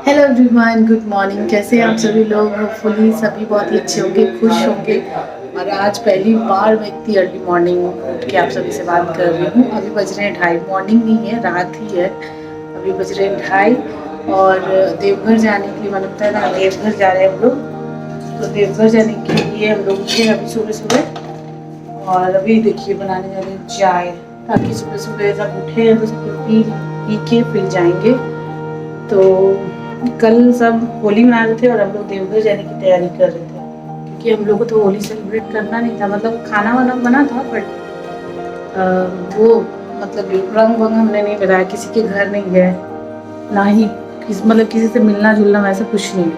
Hello everyone, good morning. कैसे हैं आप सभी लोग? होपफुली सभी बहुत ही अच्छे होंगे, खुश होंगे। और आज पहली बार मैं इतनी अर्ली मॉर्निंग उठ के आप सभी से बात कर रही हूँ। अभी बज रहे हैं 2:30, मॉर्निंग नहीं है, रात ही है। अभी बज रहे हैं 2:30 और देवघर जाने के लिए मन होता है ना, देवघर जा रहे हैं हम लोग। तो देवघर जाने के लिए हम लोग उठे अभी सुबह सुबह, और अभी देखिए बनाने जा रहे हैं चाय, ताकि सुबह सुबह जब उठे हैं तो सब पी के फिर जाएंगे। तो कल सब होली मना रहे थे और हम लोग देवघर जाने की तैयारी कर रहे थे, क्योंकि हम लोग को तो होली सेलिब्रेट करना नहीं था। मतलब खाना वाना बना था, बट वो मतलब रंग वंग हमने नहीं लगाया, किसी के घर नहीं गए, ना ही मतलब किसी से मिलना जुलना वैसा कुछ नहीं।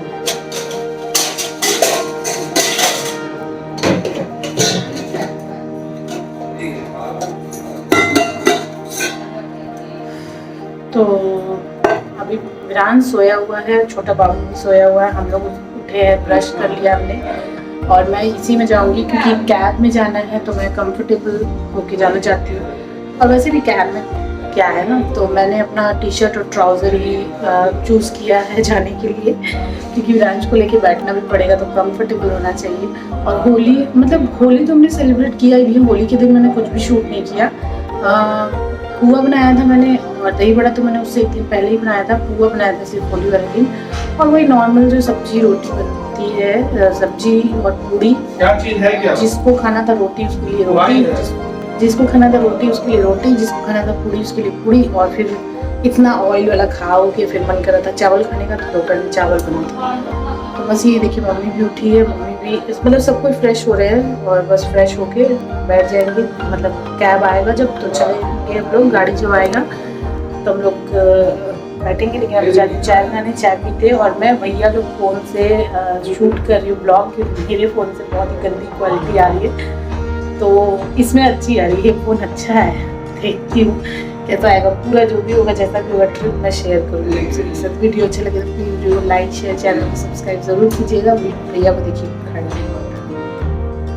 तो अभी विरान सोया हुआ है, छोटा बाबू भी सोया हुआ है। हम लोग उठे हैं, ब्रश कर लिया हमने, और मैं इसी में जाऊंगी क्योंकि कैब में जाना है तो मैं कंफर्टेबल होके जाना चाहती हूँ। और वैसे भी कैब में क्या है ना, तो मैंने अपना टी शर्ट और ट्राउज़र ही चूज़ किया है जाने के लिए, क्योंकि विरांश को लेके बैठना भी पड़ेगा तो कंफर्टेबल होना चाहिए। और होली मतलब होली तो हमने सेलिब्रेट किया ही नहीं, होली के दिन मैंने कुछ भी शूट नहीं किया। पुआ बनाया था मैंने, और दही बड़ा तो मैंने उससे एक दिन पहले ही बनाया था। पुआ बनाया था सिर्फ होली वाले दिन, और वही नॉर्मल जो सब्जी रोटी बनती है, सब्जी और पूड़ी। क्या चीज है क्या? जिसको खाना था रोटी उसके लिए रोटी, जिसको खाना था रोटी उसके लिए रोटी, जिसको खाना था पूड़ी उसके लिए पूड़ी। और फिर इतना ऑयल वाला खाओ के फिर मन कर रहा था चावल खाने का, तो दोपहर में चावल बना था। तो बस ये देखिए, मम्मी भी उठी है, मम्मी भी मतलब सब कोई फ्रेश हो रहे हैं, और बस फ्रेश होके बैठ जाएंगे। मतलब कैब आएगा जब तो चलेंगे हम लोग, गाड़ी जब आएगा तो हम लोग बैठेंगे। लेकिन अभी जाके चाय बनाने, चाय पीते। और मैं भैया के फ़ोन से शूट कर रही हूँ ब्लॉग, क्योंकि मेरे फ़ोन से बहुत ही गंदी क्वालिटी आ रही है, तो इसमें अच्छी आ रही है। फ़ोन अच्छा है, देखती हूँ कैसा आएगा। पूरा जो भी होगा, जैसा भी होगा ट्रिप मैं शेयर करूँगी आपके साथ। वीडियो अच्छे लगे तो प्लीज़ वीडियो को लाइक शेयर, चैनल को सब्सक्राइब ज़रूर कीजिएगा। भैया को देखिए खड़े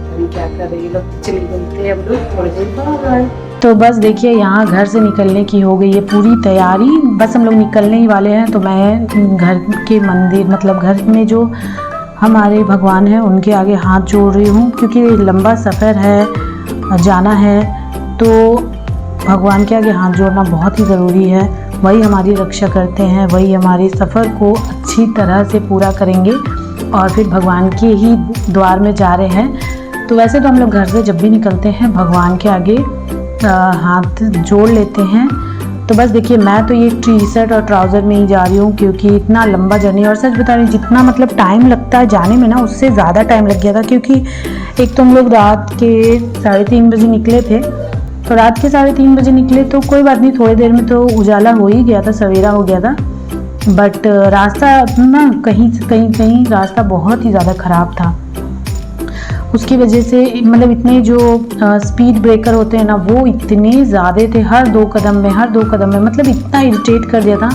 अभी क्या कर रही है लोग। चलिए मिलते हैं हम लोग थोड़ी देर बाद। तो बस देखिए, यहाँ घर से निकलने की हो गई है पूरी तैयारी, बस हम लोग निकलने ही वाले हैं। तो मैं घर के मंदिर मतलब घर में जो हमारे भगवान हैं उनके आगे हाथ जोड़ रही हूँ, क्योंकि लंबा सफ़र है, जाना है, तो भगवान के आगे हाथ जोड़ना बहुत ही ज़रूरी है। वही हमारी रक्षा करते हैं, वही हमारे सफ़र को अच्छी तरह से पूरा करेंगे, और फिर भगवान के ही द्वार में जा रहे हैं। तो वैसे तो हम लोग घर से जब भी निकलते हैं भगवान के आगे हाथ जोड़ लेते हैं। तो बस देखिए, मैं तो ये टी शर्ट और ट्राउज़र में ही जा रही हूँ, क्योंकि इतना लंबा जर्नी, और सच बता रही हूँ जितना मतलब टाइम लगता है जाने में ना, उससे ज़्यादा टाइम लग गया था। क्योंकि एक तो हम लोग रात के 3:30 बजे निकले थे, तो रात के 3:30 बजे निकले तो कोई बात नहीं, थोड़ी देर में तो उजाला हो ही गया था, सवेरा हो गया था। बट रास्ता ना कहीं रास्ता बहुत ही ज़्यादा ख़राब था। उसकी वजह से मतलब इतने जो स्पीड ब्रेकर होते हैं ना, वो इतने ज़्यादा थे हर दो कदम में, मतलब इतना इरिटेट कर दिया था।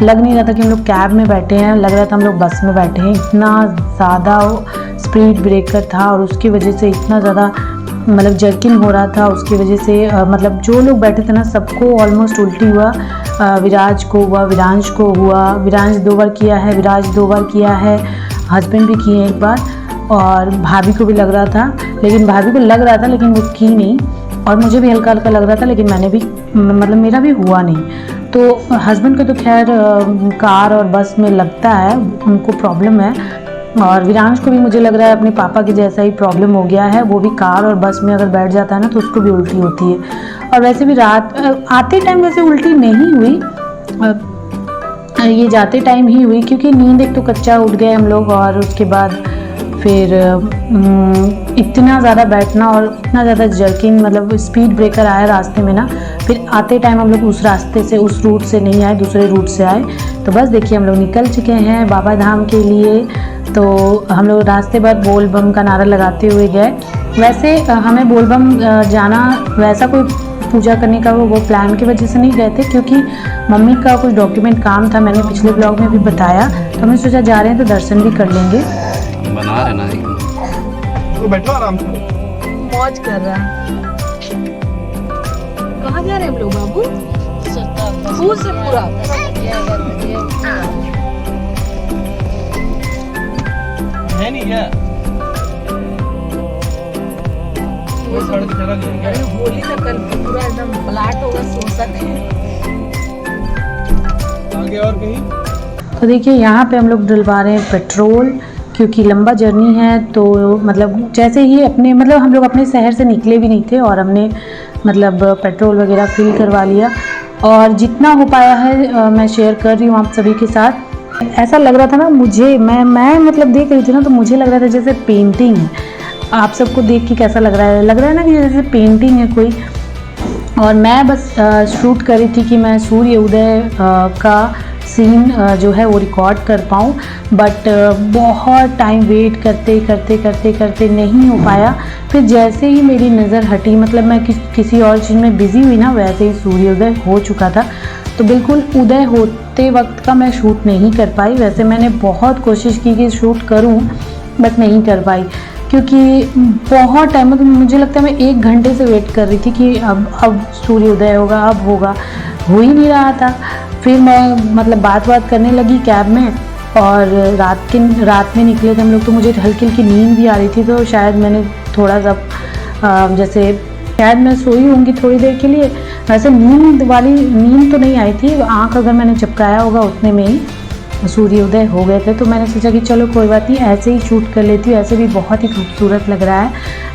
लग नहीं रहा था कि हम लोग कैब में बैठे हैं, लग रहा था हम लोग बस में बैठे हैं। इतना ज़्यादा स्पीड ब्रेकर था, और उसकी वजह से इतना ज़्यादा मतलब जर्किंग हो रहा था। उसकी वजह से मतलब जो लोग बैठे थे ना, सबको ऑलमोस्ट उल्टी हुआ। विराज को हुआ, विरांश को हुआ, विरांश 2 बार किया है, विराज 2 बार किया है, हस्बैंड भी किए एक बार, और भाभी को भी लग रहा था। लेकिन भाभी को लग रहा था लेकिन वो की नहीं, और मुझे भी हल्का हल्का लग रहा था, लेकिन मैंने भी मतलब मेरा भी हुआ नहीं। तो हस्बैंड को तो खैर कार और बस में लगता है, उनको प्रॉब्लम है। और विरांश को भी मुझे लग रहा है अपने पापा के जैसा ही प्रॉब्लम हो गया है। वो भी कार और बस में अगर बैठ जाता है ना, तो उसको भी उल्टी होती है। और वैसे भी रात आते टाइम वैसे उल्टी नहीं हुई, ये जाते टाइम ही हुई, क्योंकि नींद एक तो कच्चा उठ गए हम लोग, और उसके बाद फिर इतना ज़्यादा बैठना और इतना ज़्यादा जर्किंग, मतलब स्पीड ब्रेकर आया रास्ते में ना। फिर आते टाइम हम लोग उस रास्ते से, उस रूट से नहीं आए, दूसरे रूट से आए। तो बस देखिए, हम लोग निकल चुके हैं बाबा धाम के लिए। तो हम लोग रास्ते भर बोल बम का नारा लगाते हुए गए। वैसे हमें बोल बम जाना वैसा कोई पूजा करने का वो प्लान की वजह से नहीं गए थे, क्योंकि मम्मी का कुछ डॉक्यूमेंट काम था, मैंने पिछले ब्लॉग में भी बताया। तो हमने सोचा जा रहे हैं तो दर्शन भी कर लेंगे। बना रहे ना तो बैठो आराम से, मौज कर रहा है। कहाँ जा रहे हैं हम लोग बाबू? से पूरा है नहीं क्या? कोई सड़क जगह नहीं है क्या? होली तो कल पूरा एकदम ब्लैक होगा सोचते हैं। आगे और कहीं? तो देखिए यहाँ पे हम लोग डलवा रहे हैं पेट्रोल, क्योंकि लंबा जर्नी है। तो मतलब जैसे ही अपने मतलब हम लोग अपने शहर से निकले भी नहीं थे और हमने मतलब पेट्रोल वगैरह फिल करवा लिया, और जितना हो पाया है मैं शेयर कर रही हूँ आप सभी के साथ। ऐसा लग रहा था ना मुझे, मैं मतलब देख रही थी ना, तो मुझे लग रहा था जैसे पेंटिंग है। आप सबको देख के कैसा लग रहा है ना कि जैसे पेंटिंग है कोई। और मैं बस शूट कर रही थी कि मैं सूर्य उदय का सीन जो है वो रिकॉर्ड कर पाऊँ, बट बहुत टाइम वेट करते करते करते करते नहीं हो पाया। फिर जैसे ही मेरी नज़र हटी, मतलब मैं किसी और चीज़ में बिज़ी हुई ना, वैसे ही सूर्योदय हो चुका था। तो बिल्कुल उदय होते वक्त का मैं शूट नहीं कर पाई। वैसे मैंने बहुत कोशिश की कि शूट करूं, बट नहीं कर पाई, क्योंकि बहुत टाइम, मतलब मुझे लगता है मैं 1 घंटे से वेट कर रही थी कि अब सूर्योदय होगा, अब होगा, हो ही नहीं रहा था। फिर मैं मतलब बात करने लगी कैब में, और रात में निकले थे हम लोग, तो मुझे हल्की हल्की नींद भी आ रही थी। तो शायद मैंने थोड़ा सा जैसे शायद मैं सोई होंगी थोड़ी देर के लिए, वैसे नींद तो नहीं आई थी। आँख अगर मैंने चपकाया होगा उतने में ही सूर्योदय हो गए थे। तो मैंने सोचा कि चलो कोई बात नहीं, ऐसे ही शूट कर लेती हूँ, ऐसे भी बहुत ही खूबसूरत लग रहा है।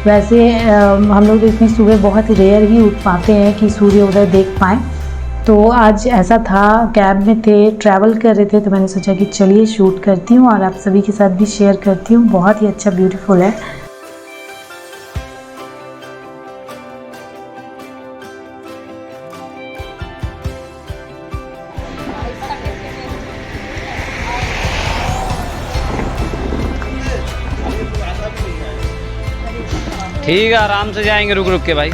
वैसे हम लोग इतनी सुबह बहुत रेयर ही उठ पाते हैं कि सूर्योदय देख पाएँ। तो आज ऐसा था, कैब में थे, ट्रैवल कर रहे थे, तो मैंने सोचा कि चलिए शूट करती हूँ और आप सभी के साथ भी शेयर करती हूँ। बहुत ही अच्छा ब्यूटीफुल है। ठीक है, आराम से जाएंगे रुक रुक के भाई।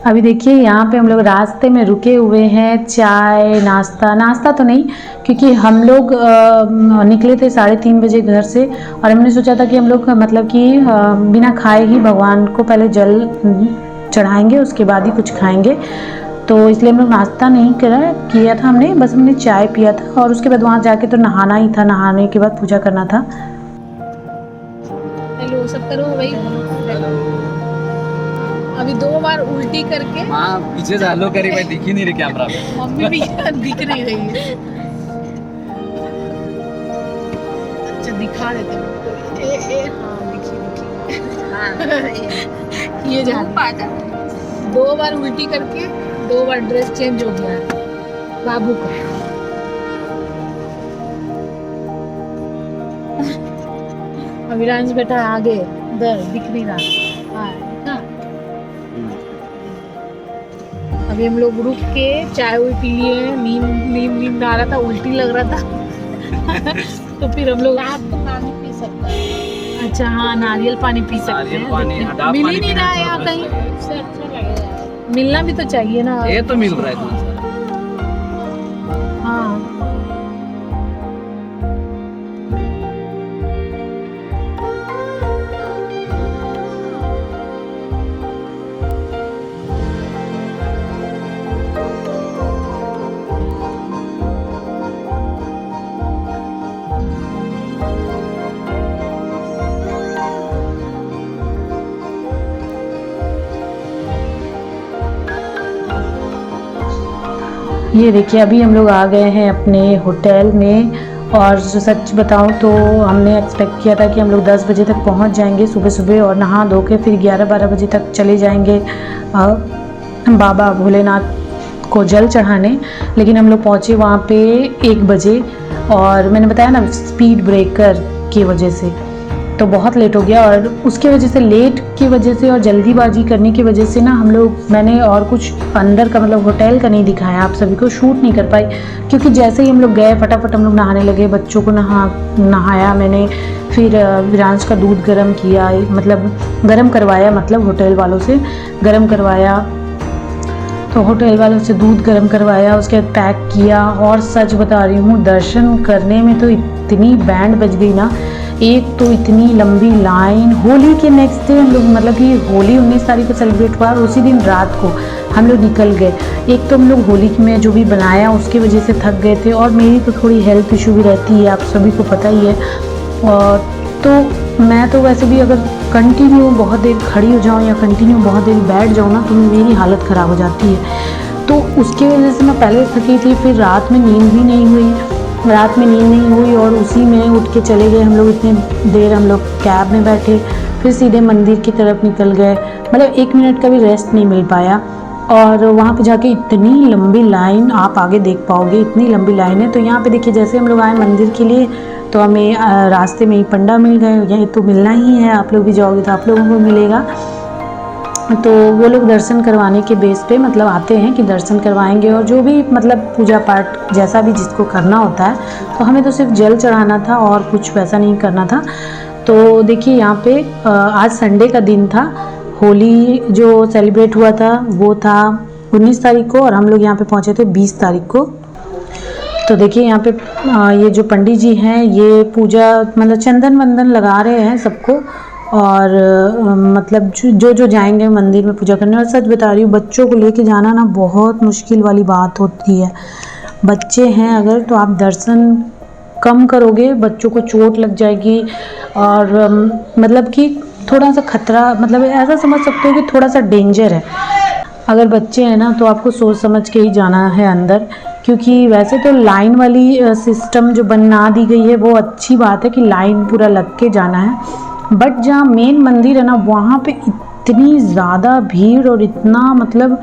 अभी देखिए यहाँ पे हम लोग रास्ते में रुके हुए हैं, चाय नाश्ता तो नहीं, क्योंकि हम लोग निकले थे 3:30 बजे घर से, और हमने सोचा था कि हम लोग मतलब कि बिना खाए ही भगवान को पहले जल चढ़ाएंगे, उसके बाद ही कुछ खाएंगे। तो इसलिए हम लोग नाश्ता नहीं किया था हमने, बस हमने चाय पिया था, और उसके बाद वहाँ जाके तो नहाना ही था, नहाने के बाद पूजा करना था। हेलो सब करो भाई। अभी 2 बार उल्टी करके हाँ पीछे से हेलो करी भाई, दिख ही नहीं रही कैमरा में। मम्मी भी दिख नहीं रही है। अच्छा दिखा देते हैं। हाँ दिखी ये जा 2 बार उल्टी करके 2 बार ड्रेस चेंज हो गया है बाबू का। अविरांश बेटा आगे इधर दिख नहीं रहा। हाँ अभी हम लोग रुक के चाय पी लिए, नींद आ रहा था, उल्टी लग रहा था। तो फिर हम लोग आप तो पानी पी सकते हैं। अच्छा हाँ नारियल पानी पी सकते हैं, मिल ही नहीं रहा है यहाँ कहीं। इससे अच्छा लगेगा, मिलना भी तो चाहिए ना। ये तो मिल रहा है तुम्हें। हाँ ये देखिए अभी हम लोग आ गए हैं अपने होटल में, और सच बताऊं तो हमने एक्सपेक्ट किया था कि हम लोग 10 बजे तक पहुंच जाएंगे सुबह सुबह, और नहा धो के फिर 11-12 बजे तक चले जाएंगे बाबा भोलेनाथ को जल चढ़ाने। लेकिन हम लोग पहुंचे वहाँ पे 1 बजे, और मैंने बताया ना स्पीड ब्रेकर की वजह से तो बहुत लेट हो गया, और उसकी वजह से लेट की वजह से और जल्दीबाजी करने की वजह से ना मैंने और कुछ अंदर का मतलब होटल का नहीं दिखाया, आप सभी को शूट नहीं कर पाई। क्योंकि जैसे ही हम लोग गए फटाफट हम लोग नहाने लगे, बच्चों को नहाया मैंने, फिर विरांश का दूध गर्म किया, मतलब गर्म करवाया, मतलब होटल वालों से गर्म करवाया, तो होटल वालों से दूध गर्म करवाया, उसके बाद पैक किया। और सच बता रही हूँ दर्शन करने में तो इतनी बैंड बज गई ना, एक तो इतनी लंबी लाइन। होली के नेक्स्ट डे हम लोग, मतलब कि होली 19 तारीख को सेलिब्रेट हुआ और उसी दिन रात को हम लोग निकल गए। एक तो हम लोग होली में जो भी बनाया उसकी वजह से थक गए थे, और मेरी तो थोड़ी हेल्थ इशू भी रहती है, आप सभी को पता ही है। और तो मैं तो वैसे भी अगर कंटिन्यू बहुत देर खड़ी हो जाऊँ या कंटिन्यू बहुत देर बैठ जाऊँ ना तो मेरी हालत ख़राब हो जाती है। तो उसकी वजह से मैं पहले थकी थी, फिर रात में नींद भी नहीं हुई, और उसी में उठ के चले गए हम लोग। इतनी देर हम लोग कैब में बैठे, फिर सीधे मंदिर की तरफ निकल गए, मतलब 1 मिनट का भी रेस्ट नहीं मिल पाया। और वहाँ पे जाके इतनी लंबी लाइन, आप आगे देख पाओगे, इतनी लंबी लाइन है। तो यहाँ पे देखिए, जैसे हम लोग आए मंदिर के लिए तो हमें रास्ते में ही पंडा मिल गए। यही तो मिलना ही है, आप लोग भी जाओगे तो आप लोगों को मिलेगा। तो वो लोग दर्शन करवाने के बेस पे मतलब आते हैं कि दर्शन करवाएंगे, और जो भी मतलब पूजा पाठ जैसा भी जिसको करना होता है। तो हमें तो सिर्फ जल चढ़ाना था और कुछ वैसा नहीं करना था। तो देखिए यहाँ पे आज संडे का दिन था। होली जो सेलिब्रेट हुआ था वो था 19 तारीख को, और हम लोग यहाँ पे पहुँचे थे 20 तारीख को। तो देखिए यहाँ पे ये जो पंडित जी हैं ये पूजा मतलब चंदन वंदन लगा रहे हैं सबको, और मतलब जो जाएंगे मंदिर में पूजा करने। और सच बता रही हूँ, बच्चों को लेके जाना ना बहुत मुश्किल वाली बात होती है। बच्चे हैं अगर तो आप दर्शन कम करोगे, बच्चों को चोट लग जाएगी, और मतलब कि थोड़ा सा खतरा, मतलब ऐसा समझ सकते हो कि थोड़ा सा डेंजर है। अगर बच्चे हैं ना तो आपको सोच समझ के ही जाना है अंदर, क्योंकि वैसे तो लाइन वाली सिस्टम जो बना दी गई है वो अच्छी बात है कि लाइन पूरा लग के जाना है। बट जहाँ मेन मंदिर है ना वहाँ पे इतनी ज़्यादा भीड़, और इतना मतलब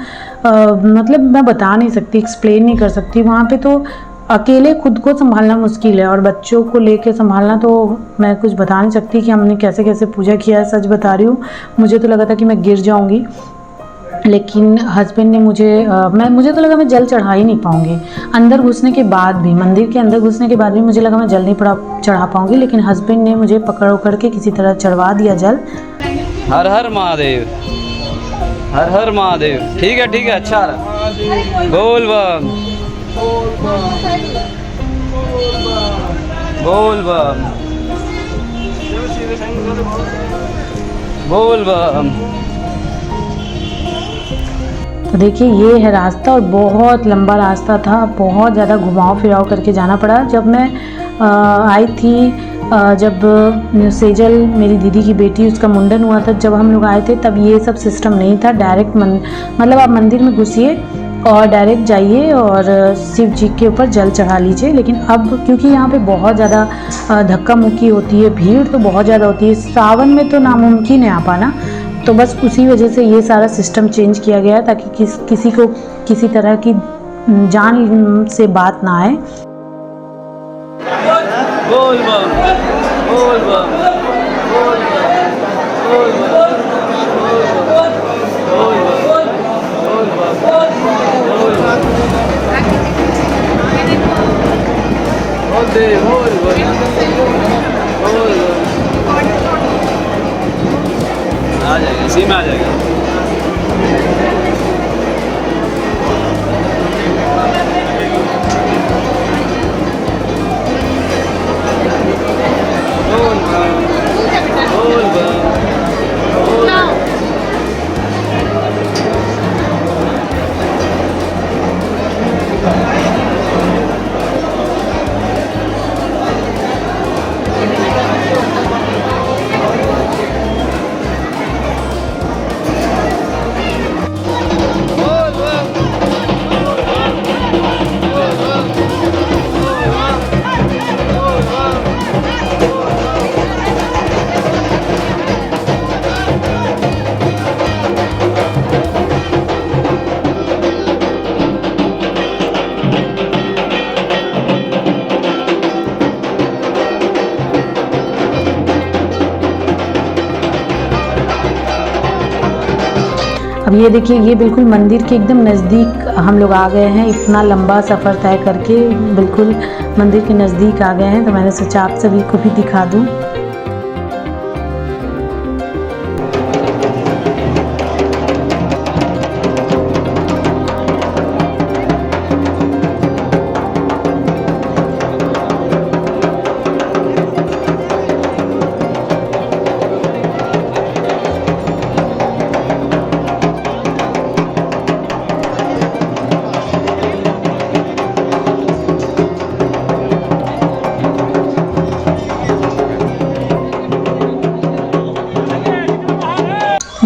मैं बता नहीं सकती, एक्सप्लेन नहीं कर सकती। वहाँ पे तो अकेले खुद को संभालना मुश्किल है, और बच्चों को लेके संभालना तो मैं कुछ बता नहीं सकती कि हमने कैसे कैसे पूजा किया है। सच बता रही हूँ, मुझे तो लगा था कि मैं गिर जाऊँगी, लेकिन हस्बैंड ने मुझे तो लगा मैं जल चढ़ा ही नहीं पाऊँगी। अंदर घुसने के बाद भी, मंदिर के अंदर घुसने के बाद भी मुझे लगा मैं जल नहीं चढ़ा पाऊँगी, लेकिन हस्बैंड ने मुझे पकड़ के किसी तरह चढ़वा दिया जल। हर हर महादेव, हर हर महादेव। ठीक है, अच्छा रहा। बोल बम, बोल बम, बोल बम। तो देखिए ये है रास्ता, और बहुत लंबा रास्ता था, बहुत ज़्यादा घुमाव फिराव करके जाना पड़ा। जब मैं आई थी, जब सेजल मेरी दीदी की बेटी उसका मुंडन हुआ था, जब हम लोग आए थे तब ये सब सिस्टम नहीं था। डायरेक्ट मतलब आप मंदिर में घुसिए और डायरेक्ट जाइए और शिव जी के ऊपर जल चढ़ा लीजिए। लेकिन अब क्योंकि यहाँ पे बहुत ज़्यादा धक्का मुक्की होती है, भीड़ तो बहुत ज़्यादा होती है, सावन में तो नामुमकिन है आ पाना। तो बस उसी वजह से ये सारा सिस्टम चेंज किया गया ताकि किसी को किसी तरह की जान से बात ना आए। बोल बम, बोल बम, बोल बम, बोल बम, बोल आ जाएगा, इसी में आ जाएगा। अब ये देखिए, ये बिल्कुल मंदिर के एकदम नज़दीक हम लोग आ गए हैं। इतना लंबा सफ़र तय करके बिल्कुल मंदिर के नज़दीक आ गए हैं, तो मैंने सोचा आप सभी को भी दिखा दूँ।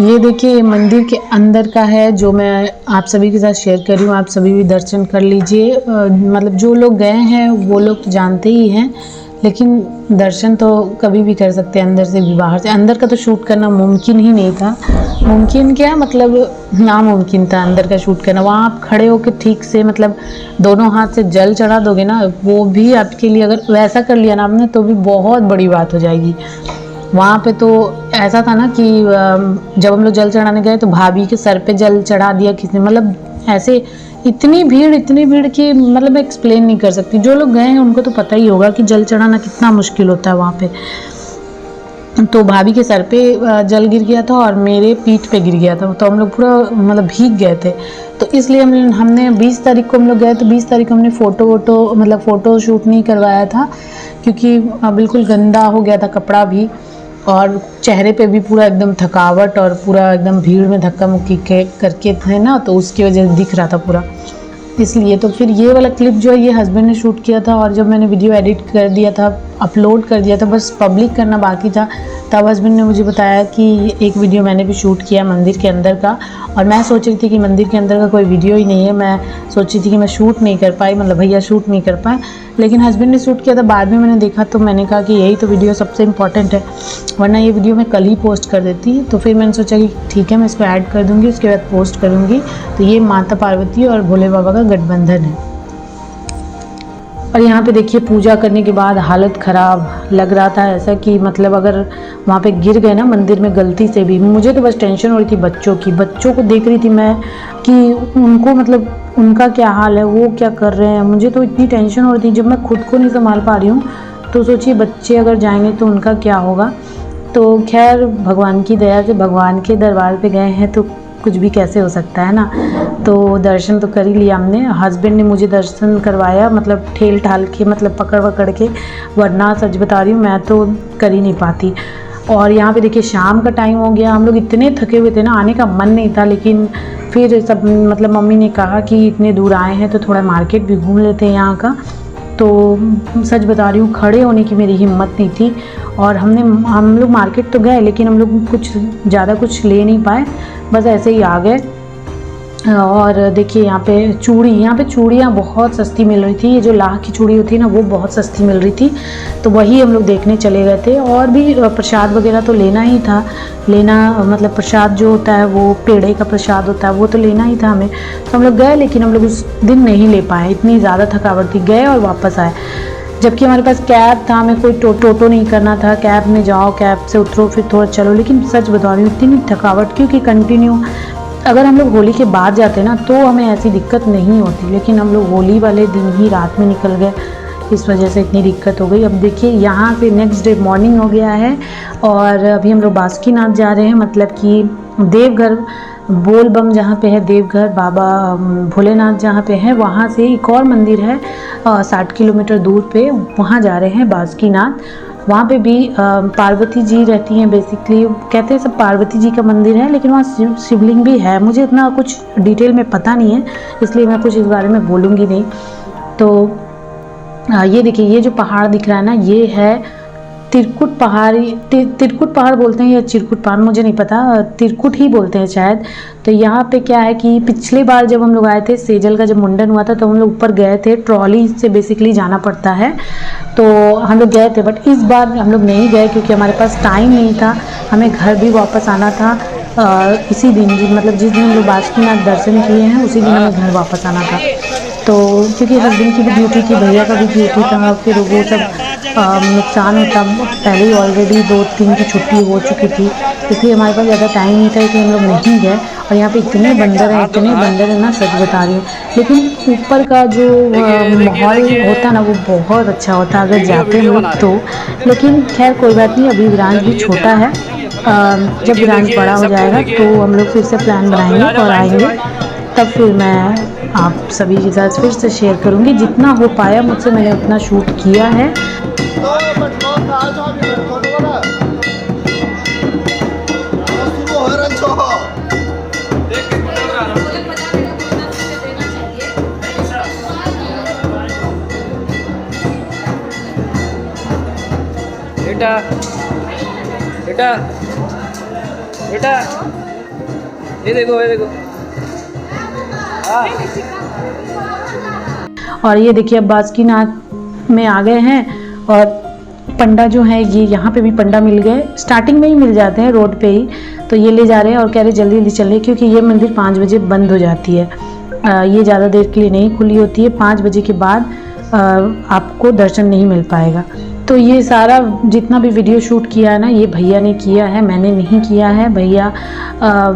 ये देखिए मंदिर के अंदर का है जो मैं आप सभी के साथ शेयर कर रही हूँ। आप सभी भी दर्शन कर लीजिए। मतलब जो लोग गए हैं वो लोग तो जानते ही हैं, लेकिन दर्शन तो कभी भी कर सकते हैं अंदर से भी बाहर से। अंदर का तो शूट करना मुमकिन ही नहीं था। मुमकिन क्या मतलब नामुमकिन था अंदर का शूट करना। वहाँ आप खड़े होकर ठीक से मतलब दोनों हाथ से जल चढ़ा दोगे ना, वो भी आपके लिए अगर वैसा कर लिया ना आपने तो भी बहुत बड़ी बात हो जाएगी। वहाँ पे तो ऐसा था ना कि जब हम लोग जल चढ़ाने गए तो भाभी के सर पे जल चढ़ा दिया किसी ने। मतलब ऐसे इतनी भीड़ कि मतलब मैं एक्सप्लेन नहीं कर सकती। जो लोग गए हैं उनको तो पता ही होगा कि जल चढ़ाना कितना मुश्किल होता है वहाँ पे। तो भाभी के सर पे जल गिर गया था और मेरे पीठ पे गिर गया था, तो हम लोग पूरा मतलब भीग गए थे। तो इसलिए हमने 20 तारीख को हम लोग गए तो 20 तारीख को हमने फ़ोटो शूट नहीं करवाया था, क्योंकि बिल्कुल गंदा हो गया था कपड़ा भी, और चेहरे पे भी पूरा एकदम थकावट और पूरा एकदम भीड़ में धक्का मुक्की करके थे ना, तो उसकी वजह से दिख रहा था पूरा। इसलिए तो फिर ये वाला क्लिप जो है ये हस्बैंड ने शूट किया था, और जब मैंने वीडियो एडिट कर दिया था, अपलोड कर दिया था, बस पब्लिक करना बाकी था, तब हस्बैंड ने मुझे बताया कि एक वीडियो मैंने भी शूट किया मंदिर के अंदर का। और मैं सोच रही थी कि मंदिर के अंदर का कोई वीडियो ही नहीं है, मैं सोच रही थी कि मैं शूट नहीं कर पाई, मतलब भैया शूट नहीं कर पाए, लेकिन हस्बैंड ने शूट किया था। बाद में मैंने देखा तो मैंने कहा कि यही तो वीडियो सबसे इम्पॉर्टेंट है, वरना ये वीडियो मैं कल ही पोस्ट कर देती। तो फिर मैंने सोचा कि ठीक है मैं इसको ऐड कर दूँगी, उसके बाद पोस्ट करूँगी। तो ये माता पार्वती और भोले बाबा का गठबंधन है। और यहाँ पे देखिए पूजा करने के बाद हालत ख़राब लग रहा था, ऐसा कि मतलब अगर वहाँ पे गिर गए ना मंदिर में गलती से भी, मुझे तो बस टेंशन हो रही थी बच्चों की। बच्चों को देख रही थी मैं कि उनको मतलब उनका क्या हाल है, वो क्या कर रहे हैं, मुझे तो इतनी टेंशन हो रही थी। जब मैं खुद को नहीं संभाल पा रही हूँ तो सोचिए बच्चे अगर जाएंगे तो उनका क्या होगा। तो खैर भगवान की दया से भगवान के दरबार पे गए हैं तो कुछ भी कैसे हो सकता है ना। तो दर्शन तो कर ही लिया हमने। हस्बैंड ने मुझे दर्शन करवाया, मतलब ठेल ठाल के, मतलब पकड़ के, वरना सच बता रही हूँ मैं तो कर ही नहीं पाती। और यहाँ पे देखिए शाम का टाइम हो गया, हम लोग इतने थके हुए थे ना, आने का मन नहीं था, लेकिन फिर सब मतलब मम्मी ने कहा कि इतने दूर आए हैं तो थोड़ा मार्केट भी घूम लेते हैं यहाँ का। तो सच बता रही हूँ खड़े होने की मेरी हिम्मत नहीं थी, और हम लोग मार्केट तो गए लेकिन हम लोग ज़्यादा कुछ ले नहीं पाए, बस ऐसे ही आ गए। और देखिए यहाँ पे चूड़ियाँ बहुत सस्ती मिल रही थी। ये जो लाह की चूड़ी होती है ना वो बहुत सस्ती मिल रही थी, तो वही हम लोग देखने चले गए थे। और भी प्रसाद वगैरह तो लेना ही था, मतलब प्रसाद जो होता है वो पेड़े का प्रसाद होता है, वो तो लेना ही था हमें। तो हम लोग गए, लेकिन हम लोग उस दिन नहीं ले पाए, इतनी ज़्यादा थकावट थी, गए और वापस आए। जबकि हमारे पास कैब था, हमें कोई टोटो नहीं करना था, कैब में जाओ, कैब से उतरो, फिर थोड़ा चलो। लेकिन सच बता रही हूँ इतनी थकावट, क्योंकि कंटिन्यू अगर हम लोग होली के बाद जाते ना तो हमें ऐसी दिक्कत नहीं होती, लेकिन हम लोग होली वाले दिन ही रात में निकल गए, इस वजह से इतनी दिक्कत हो गई। अब देखिए यहाँ से नेक्स्ट डे मॉर्निंग हो गया है और अभी हम लोग बासुकीनाथ जा रहे हैं, मतलब कि देवघर बोल बम जहाँ पे है, देवघर बाबा भोलेनाथ जहाँ पे है, वहाँ से एक और मंदिर है 60 किलोमीटर दूर पे, वहाँ जा रहे हैं बासुकीनाथ। वहाँ पे भी पार्वती जी रहती हैं, बेसिकली कहते हैं सब पार्वती जी का मंदिर है, लेकिन वहाँ शिवलिंग भी है। मुझे इतना कुछ डिटेल में पता नहीं है, इसलिए मैं कुछ इस बारे में बोलूँगी नहीं। तो ये देखिए ये जो पहाड़ दिख रहा है ना, ये है तिरकुट पहाड़ बोलते हैं या चिरकुट पहाड़, मुझे नहीं पता, तिरकुट ही बोलते हैं शायद। तो यहाँ पे क्या है कि पिछली बार जब हम लोग आए थे, सेजल का जब मुंडन हुआ था, तो हम लोग ऊपर गए थे, ट्रॉली से बेसिकली जाना पड़ता है, तो हम लोग गए थे। बट इस बार हम लोग नहीं गए क्योंकि हमारे पास टाइम नहीं था, हमें घर भी वापस आना था इसी दिन, मतलब जिस दिन हम लोग बासुकीनाथ दर्शन किए हैं उसी दिन हमें घर वापस आना था। तो क्योंकि हस्बैंड की भी ड्यूटी थी, भैया का भी ड्यूटी था, फिर वो सब नुकसान होता, पहले ही ऑलरेडी 2-3 की छुट्टी हो चुकी थी, इसलिए हमारे पास ज़्यादा टाइम नहीं था, इसलिए हम लोग नहीं गए। और यहाँ पे इतने बंदर हैं ना, सच बता रही हूँ। लेकिन ऊपर का जो माहौल होता है ना वो बहुत अच्छा होता है अगर जाते हैं लोग तो। लेकिन खैर कोई बात नहीं, अभी विरांश भी छोटा है, जब विरांश बड़ा हो जाएगा तो हम लोग फिर से प्लान बनाएंगे और आएंगे, तब फिर मैं आप सभी के साथ फिर से शेयर करूँगी। जितना हो पाया मुझसे मैंने उतना शूट किया है। बेटा बेटा बेटा ये देखो और ये देखिए अब बासुकीनाथ में आ गए हैं और पंडा जो है ये यहाँ पे भी पंडा मिल गए, स्टार्टिंग में ही मिल जाते हैं रोड पे ही। तो ये ले जा रहे हैं और कह रहे जल्दी जल्दी चलिए क्योंकि ये मंदिर 5 बजे बंद हो जाती है। ये ज़्यादा देर के लिए नहीं खुली होती है, 5 बजे के बाद आपको दर्शन नहीं मिल पाएगा। तो ये सारा जितना भी वीडियो शूट किया है ना ये भैया ने किया है, मैंने नहीं किया है। भैया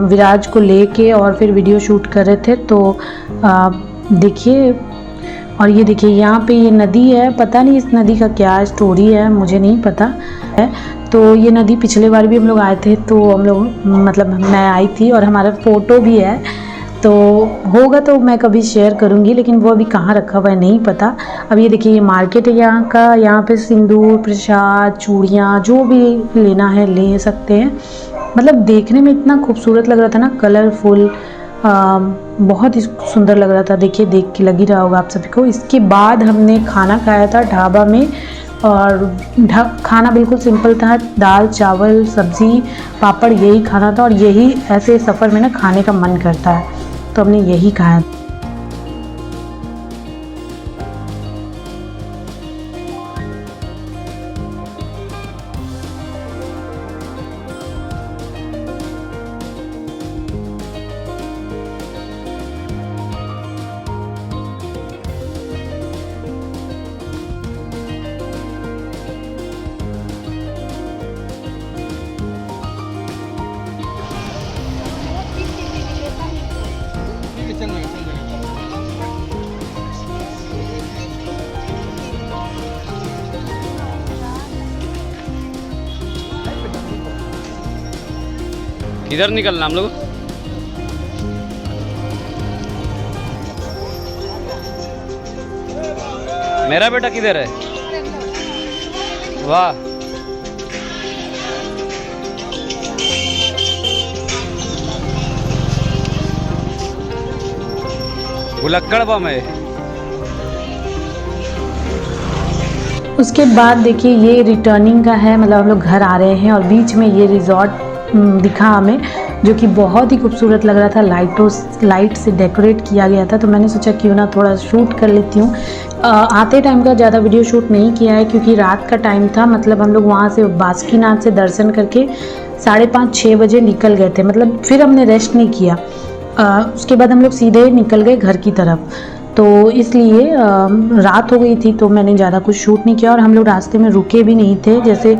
विराज को लेके और फिर वीडियो शूट कर रहे थे। तो देखिए, और ये देखिए यहाँ पे ये नदी है, पता नहीं इस नदी का क्या स्टोरी है, मुझे नहीं पता है। तो ये नदी पिछले बार भी हम लोग आए थे, तो हम लोग मतलब मैं आई थी और हमारा फ़ोटो भी है, तो होगा तो मैं कभी शेयर करूँगी, लेकिन वो अभी कहाँ रखा हुआ है नहीं पता। अब ये देखिए ये मार्केट है यहाँ का, यहाँ पे सिंदूर, प्रसाद, चूड़ियाँ जो भी लेना है ले सकते हैं। मतलब देखने में इतना खूबसूरत लग रहा था ना, कलरफुल, बहुत ही सुंदर लग रहा था। देखिए देख के लग ही रहा होगा आप सभी को। इसके बाद हमने खाना खाया था ढाबा में, और खाना बिल्कुल सिंपल था, दाल चावल सब्ज़ी पापड़, यही खाना था। और यही ऐसे सफ़र में ना खाने का मन करता है, तो हमने यही खाया। किधर निकलना हम लोग? मेरा बेटा किधर है? वाह, भुलक्कड़ बम है। उसके बाद देखिए ये रिटर्निंग का है, मतलब हम लोग घर आ रहे हैं और बीच में ये रिजॉर्ट दिखा हमें, जो कि बहुत ही खूबसूरत लग रहा था। लाइट से डेकोरेट किया गया था, तो मैंने सोचा क्यों ना थोड़ा शूट कर लेती हूँ। आते टाइम का ज़्यादा वीडियो शूट नहीं किया है क्योंकि रात का टाइम था। मतलब हम लोग वहाँ से बासुकीनाथ से दर्शन करके 5:30-6 बजे निकल गए थे, मतलब फिर हमने रेस्ट नहीं किया। उसके बाद हम लोग सीधे निकल गए घर की तरफ, तो इसलिए रात हो गई थी, तो मैंने ज़्यादा कुछ शूट नहीं किया। और हम लोग रास्ते में रुके भी नहीं थे, जैसे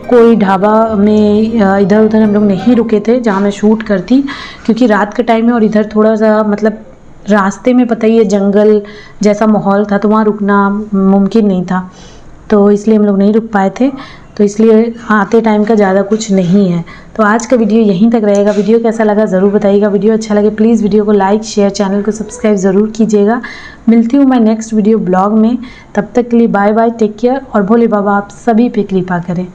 कोई ढाबा में इधर उधर हम लोग नहीं रुके थे जहाँ मैं शूट करती, क्योंकि रात का टाइम है और इधर थोड़ा सा मतलब रास्ते में पता ही है जंगल जैसा माहौल था, तो वहाँ रुकना मुमकिन नहीं था, तो इसलिए हम लोग नहीं रुक पाए थे। तो इसलिए आते टाइम का ज़्यादा कुछ नहीं है। तो आज का वीडियो यहीं तक रहेगा। वीडियो कैसा लगा ज़रूर बताइएगा। वीडियो अच्छा लगे प्लीज़ वीडियो को लाइक शेयर, चैनल को सब्सक्राइब ज़रूर कीजिएगा। मिलती हूँ मैं नेक्स्ट वीडियो ब्लॉग में, तब तक के लिए बाय बाय, टेक केयर, और भोले बाबा आप सभी पे कृपा करें।